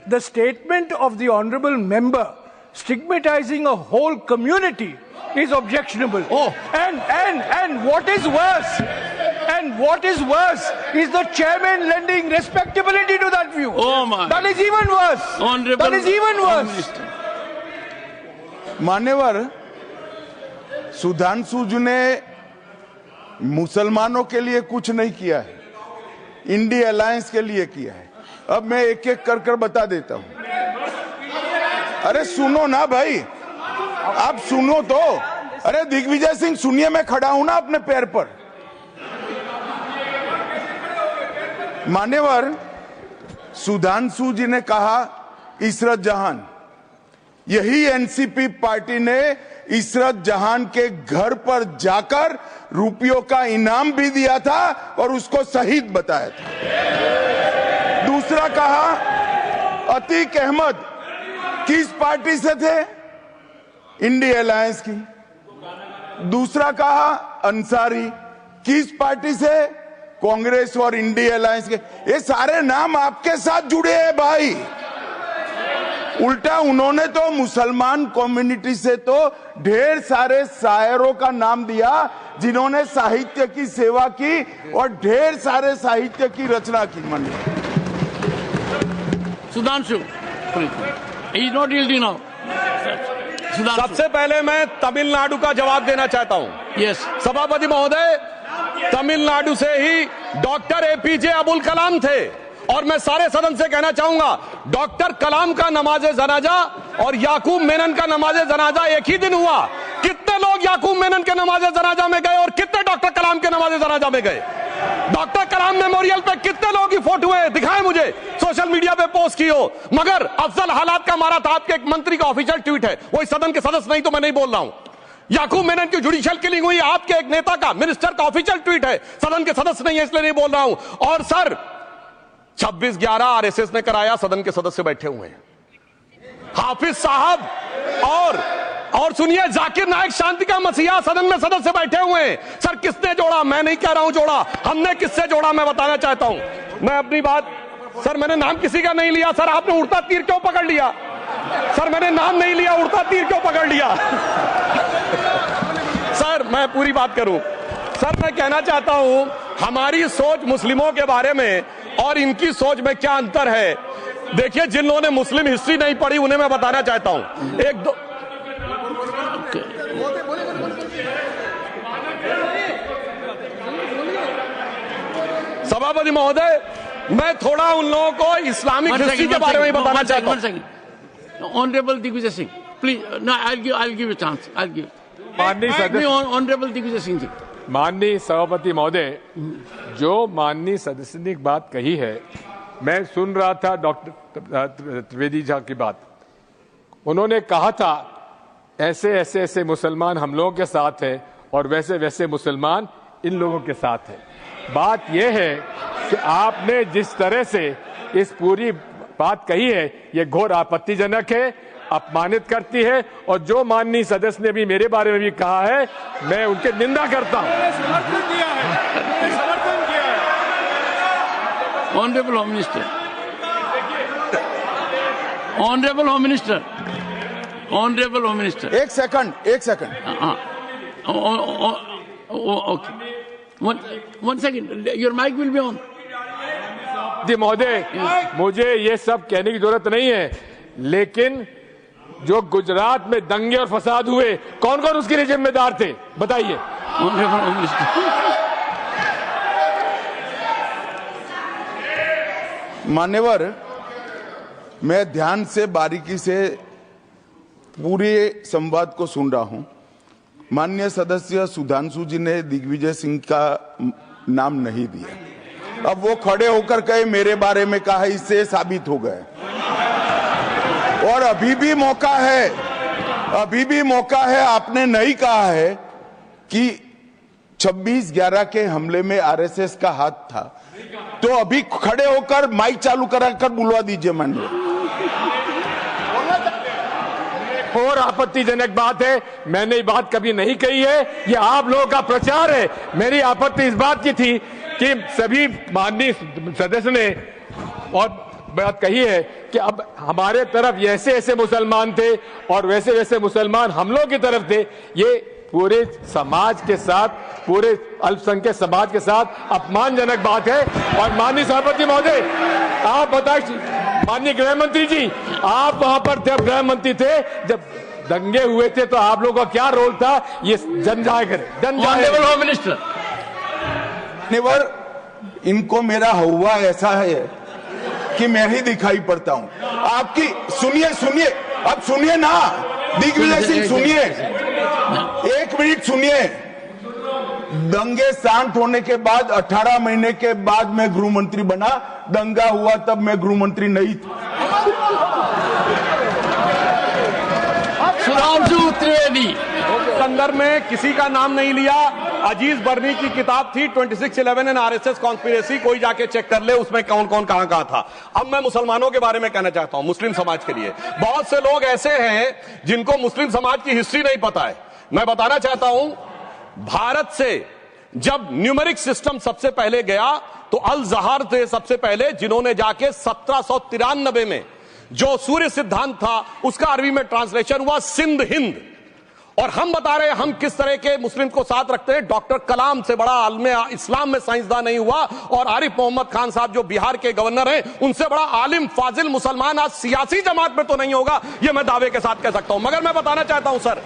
S7: the statement of the Honorable Member stigmatizing a whole community is objectionable.
S3: Oh.
S7: And what is worse, is the chairman lending respectability to that view.
S3: Oh my.
S7: That is even worse.
S3: Honorable
S7: That is even
S3: Home
S7: worse.
S3: Minister.
S5: मान्यवर, सुधांशु जी ने मुसलमानों के लिए कुछ नहीं किया है, इंडिया अलायंस के लिए किया है। अब मैं एक एक कर बता देता हूं। अरे सुनो ना भाई, आप सुनो तो। अरे दिग्विजय सिंह सुनिए, मैं खड़ा हूं ना अपने पैर पर। मान्यवर, सुधांशु जी ने कहा इशरत जहान, यही एनसीपी पार्टी ने इशरत जहान के घर पर जाकर रुपयों का इनाम भी दिया था और उसको शहीद बताया था। दूसरा कहा अतीक अहमद किस पार्टी से थे? इंडिया अलायंस की। दूसरा कहा अंसारी किस पार्टी से? कांग्रेस और इंडिया अलायंस के। ये सारे नाम आपके साथ जुड़े हैं भाई। उल्टा उन्होंने तो मुसलमान कम्युनिटी से तो ढेर सारे शायरों का नाम दिया जिन्होंने साहित्य की सेवा की और ढेर सारे साहित्य की रचना की। मन
S3: Sudhanshu, he is not yielding now. Sudhanshu.
S2: सबसे पहले मैं तमिलनाडु का जवाब देना चाहता हूं।
S3: यस
S2: सभापति महोदय, तमिलनाडु से ही डॉक्टर एपीजे अब्दुल कलाम थे और मैं सारे सदन से कहना चाहूंगा, डॉक्टर कलाम का नमाजे जनाजा और याकूब मेनन का नमाजे जनाजा एक ही दिन हुआ। कितने लोग याकूब मेनन के नमाजे जनाजा में गए और कितने डॉक्टर कलाम के नमाजे जनाजा में गए? डॉक्टर कलाम मेमोरियल पे कितने लोगों की फोटो है? दिखाएं मुझे, सोशल मीडिया पे पोस्ट की हो। मगर अफजल हालात का मारा था, आपके एक मंत्री का ऑफिशियल ट्वीट है, वो इस सदन के सदस्य नहीं तो मैं नहीं बोल रहा हूं। याकूब मेनन की जुडिशियल किलिंग हुई, आपके एक नेता का, मिनिस्टर का ऑफिशियल ट्वीट है, सदन के सदस्य नहीं है इसलिए नहीं बोल रहा हूं। और सर 26/11 आरएसएस ने कराया, सदन के सदस्य बैठे हुए हैं। हाफिज साहब और सुनिए, जाकिर नाइक शांति का मसीहा सदन में सदस्य बैठे हुए हैं। सर किसने जोड़ा? मैं नहीं कह रहा हूं जोड़ा, हमने किससे जोड़ा मैं बताना चाहता हूं। मैं अपनी बात, सर मैंने नाम किसी का नहीं लिया। सर आपने उड़ता तीर क्यों पकड़ लिया? सर मैंने नाम नहीं लिया, उड़ता तीर क्यों पकड़ लिया? सर मैं पूरी बात करूं। सर मैं कहना चाहता हूं, हमारी सोच मुस्लिमों के बारे में और इनकी सोच में क्या अंतर है। देखिए, जिन लोगों ने मुस्लिम हिस्ट्री नहीं पढ़ी उन्हें मैं बताना चाहता हूं। एक दो सभापति महोदय, मैं थोड़ा उन लोगों को इस्लामिक हिस्ट्री के बारे में बताना चाहता हूं।
S3: Honourable Digvijay Singh, please, no I will give a chance, I will give.
S8: माननीय सदस्य,
S3: ऑनरेबल दिग्विजय सिंह जी।
S8: माननीय सभापति महोदय, जो माननीय सदस्य ने बात कही है, मैं सुन रहा था डॉक्टर त्रिवेदी जी की बात। उन्होंने कहा था ऐसे ऐसे ऐसे मुसलमान हम लोगों के साथ हैं और वैसे वैसे मुसलमान इन लोगों के साथ हैं। बात यह है कि आपने जिस तरह से इस पूरी बात कही है, ये घोर आपत्तिजनक है, अपमानित करती है। और जो माननीय सदस्य ने भी मेरे बारे में भी कहा है, मैं उनकी निंदा करता हूं।
S3: Honourable home minister, honourable home minister, honourable home minister,
S5: एक second
S3: okay, one second, your mic will be on.
S8: महोदय, मुझे ये सब कहने की जरूरत नहीं है, लेकिन जो गुजरात में दंगे और फसाद हुए, कौन कौन उसके लिए जिम्मेदार थे बताइए।
S5: मान्यवर, मैं ध्यान से बारीकी से पूरे संवाद को सुन रहा हूं। माननीय सदस्य सुधांशु जी ने दिग्विजय सिंह का नाम नहीं दिया। अब वो खड़े होकर कहे मेरे बारे में कहा, इससे साबित हो गए। और अभी भी मौका है, आपने नहीं कहा है कि 26/11 के हमले में आरएसएस का हाथ था, तो अभी खड़े होकर माइक चालू कराकर बुलवा दीजिए। माननीय,
S8: और आपत्तिजनक बात है, मैंने ये बात कभी नहीं कही है, ये आप लोगों का प्रचार है। मेरी आपत्ति इस बात की थी कि सभी माननीय सदस्य ने और बात कही है कि अब हमारे तरफ ऐसे ऐसे मुसलमान थे और वैसे वैसे मुसलमान हम लोग की तरफ थे। ये पूरे समाज के साथ, पूरे अल्पसंख्यक समाज के साथ अपमानजनक बात है। और माननीय सभापति महोदय, आप बताइए, माननीय गृह मंत्री जी, आप वहां पर थे, गृह मंत्री थे जब दंगे हुए थे, तो आप लोगों का क्या रोल था, ये जन जाहिर
S3: होम मिनिस्टर।
S5: इनको मेरा हुआ ऐसा है कि मैं ही दिखाई पड़ता हूं। आपकी सुनिए, अब सुनिए ना दिग्विजय सिंह, सुनिए, 1 मिनट सुनिए। दंगे शांत होने के बाद 18 महीने के बाद मैं गृह मंत्री बना। दंगा हुआ तब मैं गृह मंत्री नहीं था।
S3: सुधांशु त्रिवेदी,
S2: संदर्भ में किसी का नाम नहीं लिया। अजीज बर्नी की किताब थी 2611 एंड आरएसएस कॉन्स्पिरेसी, कोई जाके चेक कर ले उसमें कौन कौन कहां कहां था। अब मैं मुसलमानों के बारे में कहना चाहता हूं, मुस्लिम समाज के लिए। बहुत से लोग ऐसे हैं जिनको मुस्लिम समाज की हिस्ट्री नहीं पता है। मैं बताना चाहता हूं, भारत से जब न्यूमेरिक सिस्टम सबसे पहले गया तो अल जहार थे सबसे पहले, जिन्होंने जाके 1793 में जो सूर्य सिद्धांत था उसका अरबी में ट्रांसलेशन हुआ सिंध हिंद। और हम बता रहे हैं हम किस तरह के मुस्लिम को साथ रखते हैं। डॉक्टर कलाम से बड़ा आलिम इस्लाम में साइंसदान नहीं हुआ, और आरिफ मोहम्मद खान साहब जो बिहार के गवर्नर हैं उनसे बड़ा आलिम फाजिल मुसलमान आज सियासी जमात में तो नहीं होगा, यह मैं दावे के साथ कह सकता हूं। मगर मैं बताना चाहता हूं सर,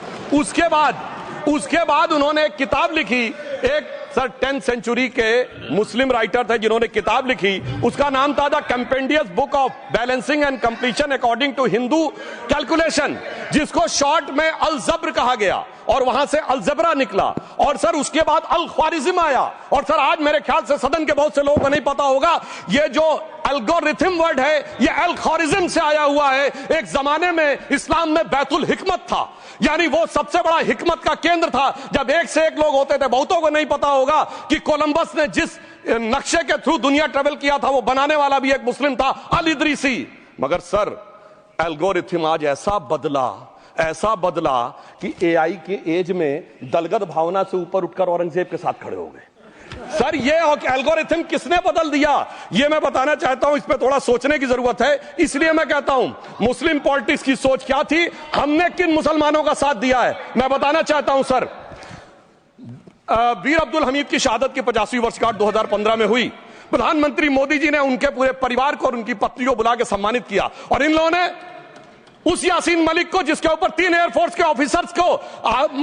S2: उसके बाद उन्होंने एक किताब लिखी, एक सर 10th सेंचुरी के मुस्लिम राइटर थे जिन्होंने किताब लिखी, उसका नाम था the compendious book of balancing and completion according to Hindu calculation, जिसको शॉर्ट में अल जब्र कहा गया, और वहां से अलजबरा निकला। और सर उसके बाद अल ख्वारिज्म आया। और सर आज मेरे ख्याल से सदन के बहुत से लोगों को नहीं पता होगा, ये जो एल्गोरिथम वर्ड है ये अल ख्वारिज्म से आया हुआ है। एक जमाने में इस्लाम में बैतुल हिकमत था, यानी वो सबसे बड़ा हिकमत का केंद्र था, जब एक से एक लोग होते थे। बहुतों को नहीं पता होगा कि कोलंबस ने जिस नक्शे के थ्रू दुनिया ट्रेवल किया था वो बनाने वाला भी एक मुस्लिम था, अल इदरीसी। मगर सर एल्गोरिथम आज ऐसा बदला कि एआई के एज में दलगत भावना से ऊपर उठकर औरंगजेब के साथ खड़े हो गए। सर ये एल्गोरिथम किसने बदल दिया, ये मैं बताना चाहता हूं। इस पे थोड़ा सोचने की जरूरत है। इसलिए मैं कहता हूं मुस्लिम पॉलिटिक्स की सोच क्या थी, हमने किन मुसलमानों का साथ दिया है, मैं बताना चाहता हूं सर। वीर अब्दुल हमीद की शहादत की 50वीं वर्षगांठ 2015 में हुई। प्रधानमंत्री मोदी जी ने उनके पूरे परिवार को और उनकी पत्नी को बुला के सम्मानित किया, और इन लोगों ने उस यासीन मलिक को, जिसके ऊपर 3 एयरफोर्स के ऑफिसर्स को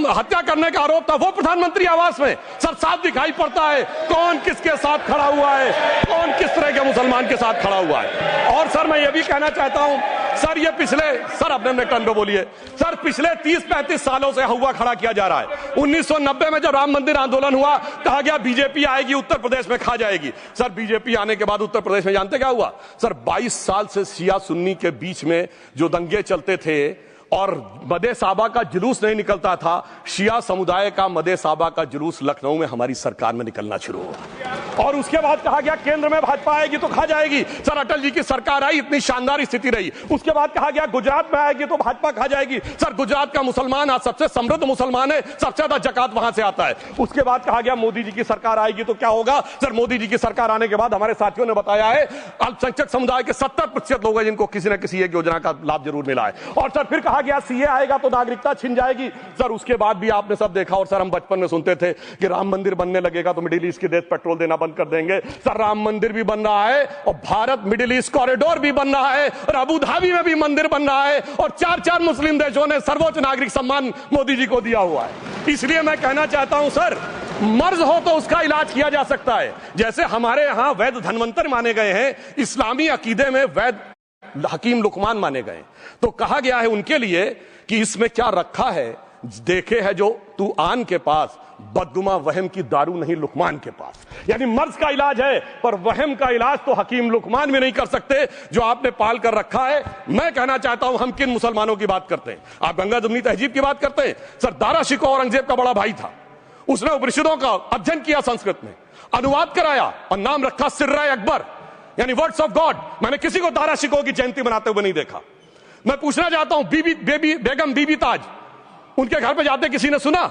S2: हत्या करने का आरोप था, वो प्रधानमंत्री आवास में। सर साफ दिखाई पड़ता है कौन किसके साथ खड़ा हुआ है, कौन किस तरह के मुसलमान के साथ खड़ा हुआ है। और सर मैं ये भी कहना चाहता हूं सर, ये सर अपने टर्न पे बोलिए सर, पिछले 30-35 सालों से हुआ खड़ा किया जा रहा है। 1990 में जब राम मंदिर आंदोलन हुआ, कहा गया बीजेपी आएगी उत्तर प्रदेश में खा जाएगी। सर बीजेपी आने के बाद उत्तर प्रदेश में जानते क्या हुआ सर, 22 साल से शिया सुन्नी के बीच में जो दंगे चलते थे और मदे साबा का जुलूस नहीं निकलता था, शिया समुदाय का मदे साबा का जुलूस लखनऊ में हमारी सरकार में निकलना शुरू हुआ। और उसके बाद कहा गया केंद्र में भाजपा आएगी तो खा जाएगी। सर अटल जी की सरकार आई, इतनी शानदार स्थिति रही। उसके बाद कहा गया गुजरात में आएगी तो भाजपा खा जाएगी। सर गुजरात का मुसलमान आज सबसे समृद्ध मुसलमान है, सबसे ज्यादा जकात वहां से आता है। उसके बाद कहा गया मोदी जी की सरकार आएगी तो क्या होगा। सर मोदी जी की सरकार आने के बाद हमारे साथियों ने बताया है अल्पसंख्यक समुदाय के 70% लोग हैं जिनको किसी न किसी एक योजना का लाभ जरूर मिला है। और सर फिर कहा गया सीए आएगा तो नागरिकता छिन जाएगी। सर उसके बाद भी आपने सब देखा, और सर हम बचपन में सुनते थे कि राम मंदिर बनने लगेगा तो मिडिल ईस्ट के देश पेट्रोल देना बंद कर देंगे। सर राम मंदिर भी बन रहा है, और भारत मिडिल ईस्ट कॉरिडोर भी बन रहा है, और अबू धाबी में भी मंदिर बन रहा है, और 4 मुस्लिम देशों ने सर्वोच्च नागरिक सम्मान मोदी जी को दिया हुआ है। इसलिए मैं कहना चाहता हूं सर, मर्ज हो तो उसका इलाज किया जा सकता है। जैसे हमारे यहां वैद धन्वंतर माने गए हैं, इस्लामी अकीदे में वैद हकीम लुकमान माने गए, तो कहा गया है उनके लिए कि इसमें क्या रखा है, देखे है जो तू आन के पास, बदगुमा वहम की दारू नहीं लुकमान के पास। यानी मर्ज का इलाज है, पर वहम का इलाज तो हकीम लुकमान भी नहीं कर सकते जो आपने पाल कर रखा है। मैं कहना चाहता हूं हम किन मुसलमानों की बात करते हैं, आप गंगा जमुनी तहजीब की बात करते हैं। सर दारा शिकोह औरंगजेब का बड़ा भाई था, उसने उपनिषदों का अध्ययन किया, संस्कृत में अनुवाद कराया और नाम रखा सिर्राए अकबर, यानी वर्ड्स ऑफ गॉड। मैंने किसी को दारा शिकोह की जयंती मनाते हुए नहीं देखा। मैं पूछना चाहता हूं बेगम बीबी ताज, उनके घर पे जाते किसी ने सुना?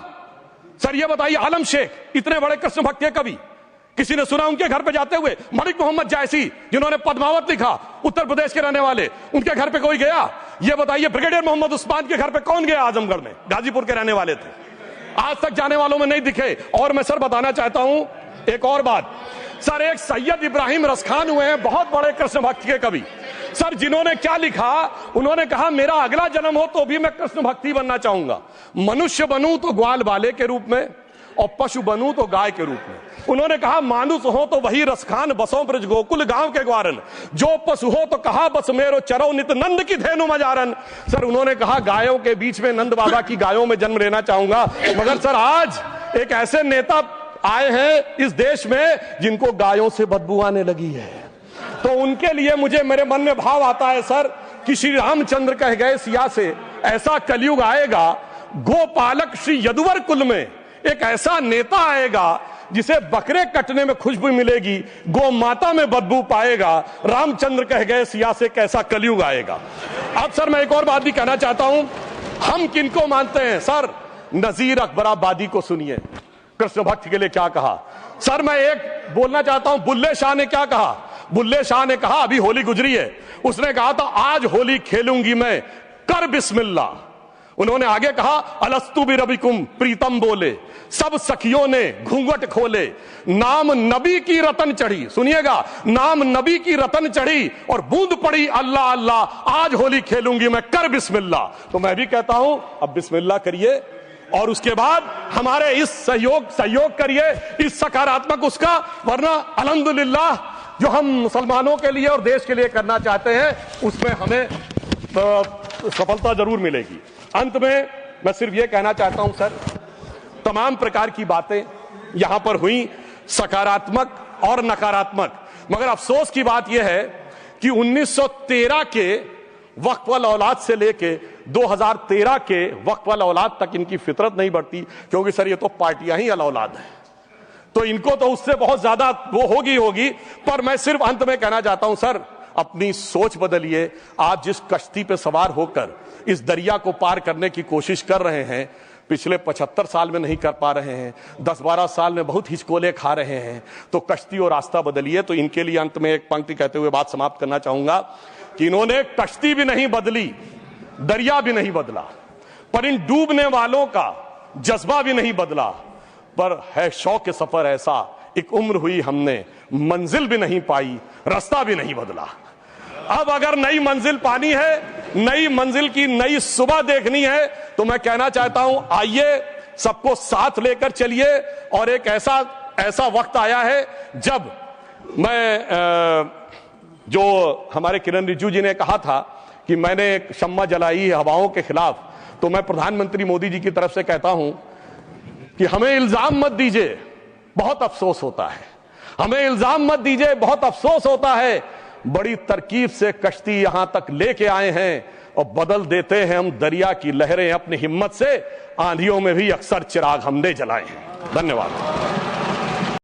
S2: सर ये बताइए, आलम शेख इतने बड़े कृष्ण भक्त के कवि, किसी ने सुना उनके घर पे जाते हुए? मलिक मोहम्मद जायसी जिन्होंने पद्मावत लिखा, उत्तर प्रदेश के रहने वाले, उनके घर पे कोई गया? ये बताइए ब्रिगेडियर मोहम्मद उस्मान के घर पे कौन गया? आजमगढ़ में, गाजीपुर के रहने वाले थे, आज तक जाने वालों में नहीं दिखे। और मैं सर बताना चाहता हूं एक और बात, सर एक सैयद इब्राहिम रसखान हुए हैं, बहुत बड़े कृष्ण भक्त के कवि। सर जिन्होंने क्या लिखा, उन्होंने कहा मेरा अगला जन्म हो तो भी मैं कृष्ण भक्ति बनना चाहूंगा, मनुष्य बनूं तो ग्वाल बाले के रूप में, और पशु बनूं तो गाय के रूप में। उन्होंने कहा मानुष हो तो वही रसखान, बसों ब्रज गोकुल गांव के ग्वारन, जो पशु हो तो कहा बस मेरो चरो नित नंद की धेनु मजारन। सर उन्होंने कहा गायों के बीच में नंद बाबा की गायों में जन्म लेना चाहूंगा। मगर सर आज एक ऐसे नेता आए हैं इस देश में जिनको गायों से बदबू आने लगी है, तो उनके लिए मुझे मेरे मन में भाव आता है सर कि श्री रामचंद्र कह गए सिया से, ऐसा कलयुग आएगा गोपालक श्री यदुवर कुल में एक ऐसा नेता आएगा जिसे बकरे कटने में खुशबू मिलेगी, गौ माता में बदबू पाएगा, रामचंद्र कह गए सिया से कैसा कलयुग आएगा। अब सर मैं एक और बात भी कहना चाहता हूं, हम किनको मानते हैं सर? नजीर अकबराबादी को सुनिए, कृष्ण भक्त के लिए क्या कहा। सर मैं एक बोलना चाहता हूं, बुल्ले शाह ने क्या कहा? बुल्ले शाह ने कहा, अभी होली गुजरी है, उसने कहा था आज होली खेलूंगी मैं, कर बिस्मिल्लाह। उन्होंने आगे कहा, अलस्तु बिरबिकुम प्रीतम बोले, सब सखियों ने घूंघट खोले, नाम नबी की रतन चढ़ी, सुनिएगा, नाम नबी की रतन चढ़ी और बूंद पड़ी अल्लाह अल्लाह, आज होली खेलूंगी मैं, कर बिस्मिल्लाह। तो मैं भी कहता हूं अब बिस्मिल्लाह करिए और उसके बाद हमारे इस सहयोग करिए, इस सकारात्मक उसका, वरना अल्हम्दुलिल्लाह जो हम मुसलमानों के लिए और देश के लिए करना चाहते हैं उसमें हमें सफलता जरूर मिलेगी। अंत में मैं सिर्फ यह कहना चाहता हूं सर, तमाम प्रकार की बातें यहां पर हुई, सकारात्मक और नकारात्मक, मगर अफसोस की बात यह है कि 1913 के वक्फ वाल औलाद से लेके 2013 के वक्फ वाल औलाद तक इनकी फितरत नहीं बढ़ती, क्योंकि सर ये तो पार्टियां ही अल औलाद हैं, तो इनको तो उससे बहुत ज्यादा वो होगी। पर मैं सिर्फ अंत में कहना चाहता हूं सर, अपनी सोच बदलिए। आप जिस कश्ती पे सवार होकर इस दरिया को पार करने की कोशिश कर रहे हैं, पिछले 75 साल में नहीं कर पा रहे हैं, 10-12 साल में बहुत हिचकोले खा रहे हैं, तो कश्ती और रास्ता बदलिए। तो इनके लिए अंत में एक पंक्ति कहते हुए बात समाप्त करना चाहूंगा कि इन्होंने कश्ती भी नहीं बदली, दरिया भी नहीं बदला, पर इन डूबने वालों का जज्बा भी नहीं बदला, पर है शौक सफर ऐसा, एक उम्र हुई हमने, मंजिल भी नहीं पाई, रास्ता भी नहीं बदला। अब अगर नई मंजिल पानी है, नई मंजिल की नई सुबह देखनी है, तो मैं कहना चाहता हूं आइए सबको साथ लेकर चलिए। और एक ऐसा वक्त आया है जब मैं जो हमारे किरण रिजिजू जी ने कहा था कि मैंने एक शम्मा जलाई हवाओं के खिलाफ, तो मैं प्रधानमंत्री मोदी जी की तरफ से कहता हूं कि हमें इल्जाम मत दीजिए, बहुत अफसोस होता है, हमें इल्जाम मत दीजिए, बहुत अफसोस होता है। बड़ी तरकीब से कश्ती यहां तक लेके आए हैं और बदल देते हैं हम दरिया की लहरें अपनी हिम्मत से, आंधियों में भी अक्सर चिराग हमने जलाए हैं। धन्यवाद।